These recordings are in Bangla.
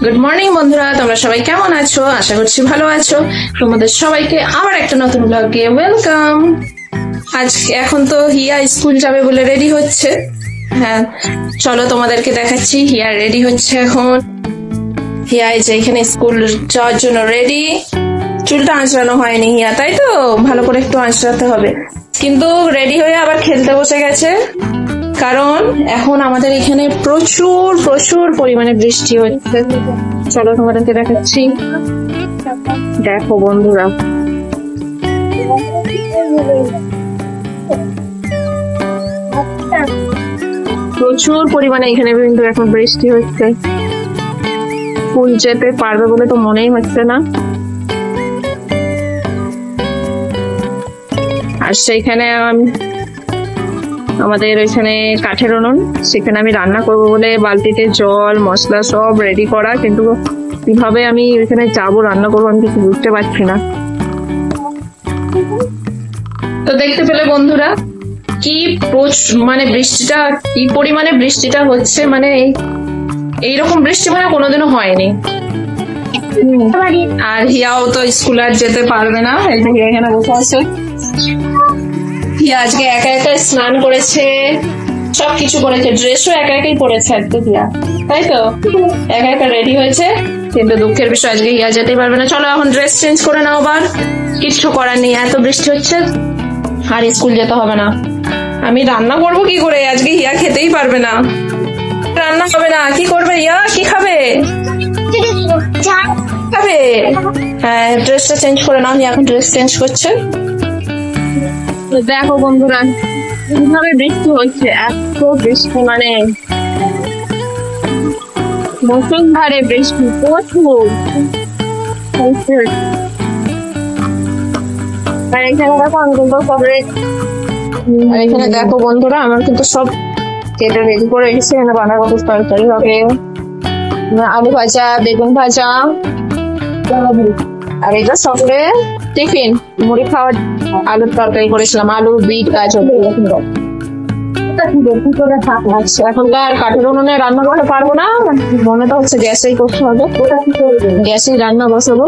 গুড মর্নিং বন্ধুরা, তোমরা সবাই কেমন আছো? আশা করছি ভালো আছো। তোমাদের সবাইকে আবার একটা নতুন ব্লগে ওয়েলকাম। এখন তো হিয়া স্কুল যাবে বলে রেডি হচ্ছে। হ্যাঁ, চলো তোমাদেরকে দেখাচ্ছি। হিয়া রেডি হচ্ছে এখন। হিয়া এই যে এখানে স্কুল যাওয়ার জন্য রেডি। চুলটা আঁচড়ানো হয়নি হিয়া, তাই তো? ভালো করে একটু আঁচড়াতে হবে। কিন্তু রেডি হয়ে আবার খেলতে বসে গেছে, কারণ এখন আমাদের এখানে প্রচুর প্রচুর পরিমাণে বৃষ্টি হচ্ছে। চলো তোমাদেরকে দেখাচ্ছি। দেখো বন্ধুরা, প্রচুর পরিমাণে এখানে কিন্তু এখন বৃষ্টি হচ্ছে। স্কুল যেতে পারবে বলে তো মনেই হচ্ছে না। আর সেইখানে আমাদের ওইখানে কাঠের উনুন, সেখানে আমি রান্না করবো বলে বালতিতে জল মশলা সব রেডি করা, কিন্তু কিভাবে আমি ওইখানে যাবো রান্না করবো আমি কিছু বুঝতে পারছি না। তো দেখতে পেলে বন্ধুরা কি মানে বৃষ্টিটা কি পরিমাণে বৃষ্টিটা হচ্ছে, মানে এইরকম বৃষ্টি মানে কোনোদিনও হয়নি। আর হিয়াও তো স্কুল আর যেতে পারবে না, এই যে এখানে বসে আছে। হিয়া আজকে একা একা স্নান করেছে, সবকিছু করেছে, ড্রেসও একা একাই পরেছে আজকে হিয়া, তাই তো? একা একা রেডি হয়েছে, কিন্তু দুঃখের বিষয় আজকে হিয়া যেতেই পারবে না। চলো এখন ড্রেস চেঞ্জ করে নাও, আবার কিচ্ছু করার নেই, এত বৃষ্টি হচ্ছে আর স্কুল যেতে হবে না। আমি রান্না করবো কি করে? আজকে হিয়া খেতেই পারবে না, রান্না হবে না। কি করবে হিয়া? কি খাবে? খাবে? হ্যাঁ, ড্রেসটা চেঞ্জ করে নাও। হিয়া এখন ড্রেস চেঞ্জ করছে। দেখো বন্ধুরা কিভাবে বৃষ্টি হচ্ছে, এত বৃষ্টি মানে মুষলধারে বৃষ্টি, প্রচুর। আর এখানে দেখো আমি কিন্তু সবে, আর এখানে দেখো বন্ধুরা আমার কিন্তু সব কেটে রেডি করে রেখেছি। এখানে বাঁধাকপি তরকারি হবে, আলু ভাজা, বেগুন ভাজা, আর এটা সকালে টিফিন মুড়ি খাওয়ার আলুর তরকারি করেছিলাম, আলু বিট গাজর। এখনকার কাঠের উনুনে রান্না করতে পারবো না, মনে তো হচ্ছে গ্যাসেই করতে হবে। গ্যাসেই রান্না বসাবো।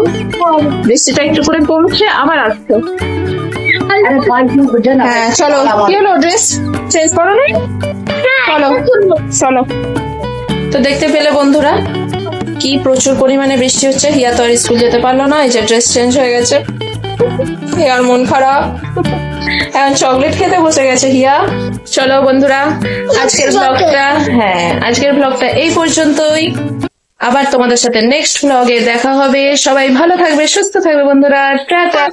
বৃষ্টিটা একটু করে কমছে, আবার আসছে। হ্যাঁ চলো, কি হলো? ড্রেস চেঞ্জ করো নি? চলো চলো। তো দেখতে পেলে বন্ধুরা কি প্রচুর পরিমাণে বৃষ্টি হচ্ছে। হিয়া তো আর স্কুল যেতে পারলো না, এই যে ড্রেস চেঞ্জ হয়ে গেছে। হিয়ার মন খারাপ, এখন চকলেট খেতে বসে গেছে হিয়া। চলো বন্ধুরা আজকের ব্লগটা এই পর্যন্তই। আবার তোমাদের সাথে নেক্সট ব্লগে দেখা হবে। সবাই ভালো থাকবে, সুস্থ থাকবে বন্ধুরা। টাটা।